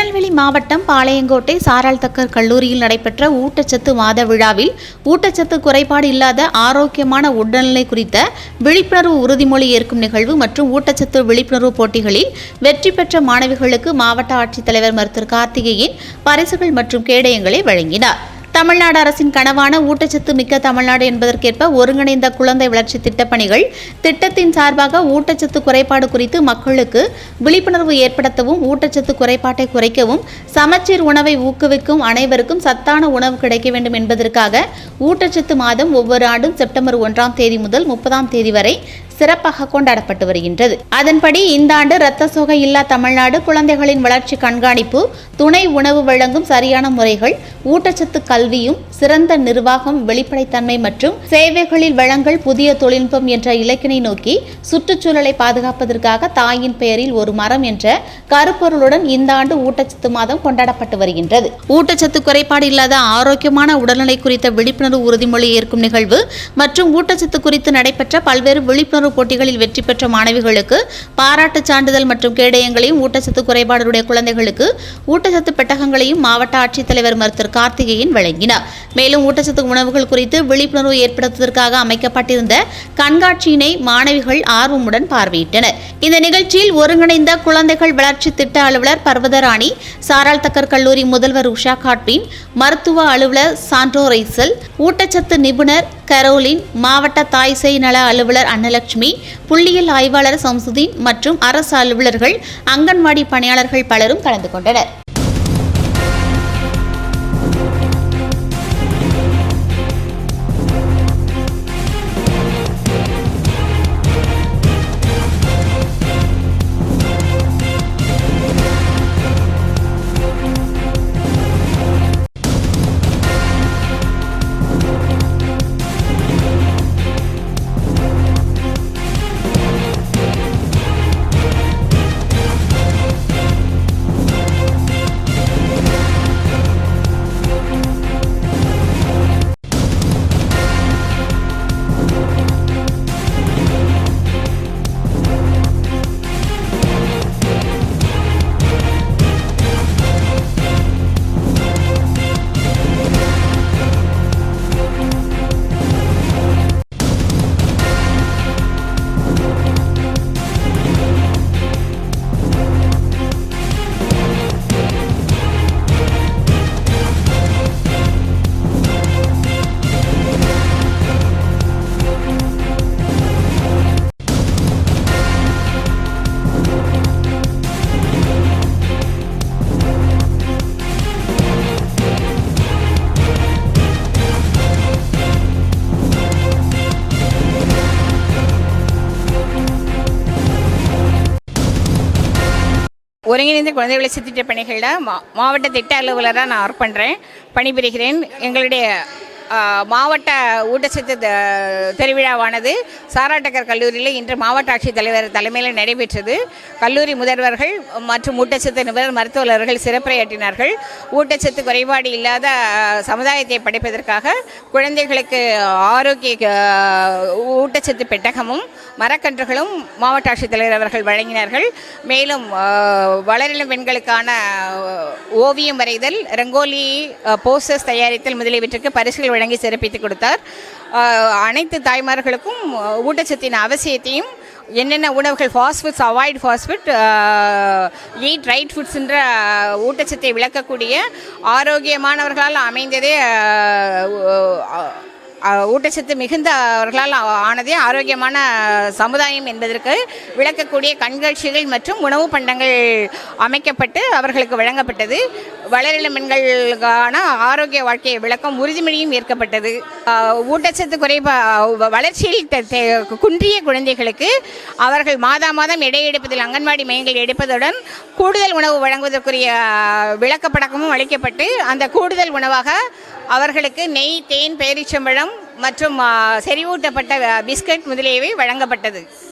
திருநெல்வேலி மாவட்டம் பாளையங்கோட்டை சாராள் தக்கர் கல்லூரியில் நடைபெற்ற ஊட்டச்சத்து மாத விழாவில் ஊட்டச்சத்து குறைபாடு இல்லாத ஆரோக்கியமான உடல்நிலை குறித்த விழிப்புணர்வு உறுதிமொழி ஏற்கும் நிகழ்வு மற்றும் ஊட்டச்சத்து விழிப்புணர்வு போட்டிகளில் வெற்றி பெற்ற மாணவிகளுக்கு மாவட்ட ஆட்சித்தலைவர் மருத்துவர் கார்த்திகேயன் பரிசுகள் மற்றும் கேடயங்களை வழங்கினார். தமிழ்நாடு அரசின் கனவான ஊட்டச்சத்து மிக்க தமிழ்நாடு என்பதற்கேற்ப ஒருங்கிணைந்த குழந்தை வளர்ச்சி திட்டப்பணிகள் திட்டத்தின் சார்பாக ஊட்டச்சத்து குறைபாடு குறித்து மக்களுக்கு விழிப்புணர்வு ஏற்படுத்தவும் ஊட்டச்சத்து குறைபாட்டை குறைக்கவும் சமச்சீர் உணவை ஊக்குவிக்கும் அனைவருக்கும் சத்தான உணவு கிடைக்க வேண்டும் என்பதற்காக ஊட்டச்சத்து மாதம் ஒவ்வொரு ஆண்டும் செப்டம்பர் 1ஆம் தேதி முதல் 30ஆம் தேதி வரை சிறப்பாக கொண்டாடப்பட்டு வருகின்றது. அதன்படி இந்த ஆண்டு இரத்த சோகை இல்லா தமிழ்நாடு, குழந்தைகளின் வளர்ச்சி கண்காணிப்பு, துணை உணவு வழங்கும் சரியான முறைகள், ஊட்டச்சத்து கல்வியும் சிறந்த நிர்வாகம், வெளிப்படைத்தன்மை மற்றும் சேவைகளில் வழங்கல் புதிய தொழில்நுட்பம் என்ற இலக்கினை நோக்கி சுற்றுச்சூழலை பாதுகாப்பதற்காக தாயின் பெயரில் ஒரு மரம் என்ற கருப்பொருளுடன் இந்த ஆண்டு ஊட்டச்சத்து மாதம் கொண்டாடப்பட்டு வருகின்றது. ஊட்டச்சத்து குறைபாடு இல்லாத ஆரோக்கியமான உடல்நிலை குறித்த விழிப்புணர்வு உறுதிமொழி ஏற்கும் நிகழ்வு மற்றும் ஊட்டச்சத்து குறித்து நடைபெற்ற பல்வேறு விழிப்புணர்வு போட்டிகளில் வெற்றி பெற்ற மாணவிகளுக்கு பாராட்டு சான்றிதழ் மற்றும் கேடயங்களையும் ஊட்டச்சத்து குறைபாடுடைய குழந்தைகளுக்கு ஊட்டச்சத்து பெட்டகங்களையும் மாவட்ட ஆட்சித்தலைவர் மருத்துவர் கார்த்திகேயன் வழங்கினார். மேலும் ஊட்டச்சத்து உணவுகள் குறித்து விழிப்புணர்வு ஏற்படுத்துவதற்காக அமைக்கப்பட்டிருந்த கண்காட்சியினை மாணவிகள் ஆர்வமுடன் பார்வையிட்டனர். இந்த நிகழ்ச்சியில் ஒருங்கிணைந்த குழந்தைகள் வளர்ச்சி திட்ட அலுவலர் பர்வதராணி, சாராள் தக்கர் கல்லூரி முதல்வர் உஷா காட்பின், மருத்துவ அலுவலர் சாண்டோ ரைசல், ஊட்டச்சத்து நிபுணர் கரோலின், மாவட்ட தாய் சேய் நல அலுவலர் அன்னலட்சுமி, புள்ளியியல் ஆய்வாளர் சம்சுதீன் மற்றும் அரசு அலுவலர்கள், அங்கன்வாடி பணியாளர்கள் பலரும் கலந்து கொண்டனர். ஒருங்கிணைந்த குழந்தை வளர்ச்சி திட்ட பணிகளில் மாவட்ட திட்ட அலுவலராக நான் ஒர்க் பண்ணுறேன், பணிபுரிகிறேன். எங்களுடைய மாவட்ட ஊட்டச்சத்து திருவிழாவானது சாராள் தக்கர் கல்லூரியில் இன்று மாவட்ட ஆட்சித்தலைவர் தலைமையில் நடைபெற்றது. கல்லூரி முதல்வர்கள் மற்றும் ஊட்டச்சத்து நிபுணர் மருத்துவர்கள் சிறப்புரையாற்றினார்கள். ஊட்டச்சத்து குறைபாடு இல்லாத சமுதாயத்தை படைப்பதற்காக குழந்தைகளுக்கு ஆரோக்கிய ஊட்டச்சத்து பெட்டகமும் மரக்கன்றுகளும் மாவட்ட ஆட்சித்தலைவர் அவர்கள் வழங்கினார்கள். மேலும் வளரிளம் பெண்களுக்கான ஓவியம் வரைதல், ரங்கோலி போஸ்டர்ஸ் தயாரித்தல் முதலியவற்றுக்கு பரிசுகள் வழங்கி சிறப்பித்து கொடுத்தார். அனைத்து தாய்மார்களுக்கும் ஊட்டச்சத்தின் அவசியத்தையும், என்னென்ன உணவுகள், fast foods avoid fast food, eat right foods என்ற ஊட்டச்சத்தை விளக்கக்கூடிய ஆரோக்கியமானவர்களால் அமைந்ததே ஊட்டச்சத்து மிகுந்தவர்களால் ஆனதே ஆரோக்கியமான சமுதாயம் என்பதற்கு விளக்கக்கூடிய கண்காட்சிகள் மற்றும் உணவு பண்டங்கள் அமைக்கப்பட்டு அவர்களுக்கு வழங்கப்பட்டது. வளரிளம் பெண்களுக்கான ஆரோக்கிய வாழ்க்கையை விளக்கம் உறுதிமொழியும் ஏற்கப்பட்டது. ஊட்டச்சத்து வளர்ச்சியில் குன்றிய குழந்தைகளுக்கு அவர்கள் மாதம் எடை எடுப்பதில் அங்கன்வாடி மையங்கள் எடுப்பதுடன் கூடுதல் உணவு வழங்குவதற்குரிய விளக்கப்படக்கமும் அளிக்கப்பட்டு அந்த கூடுதல் உணவாக அவர்களுக்கு நெய், தேன், பேரீச்சம்பழம் மற்றும் செறிவூட்டப்பட்ட பிஸ்கட் முதலியவை வழங்கப்பட்டது.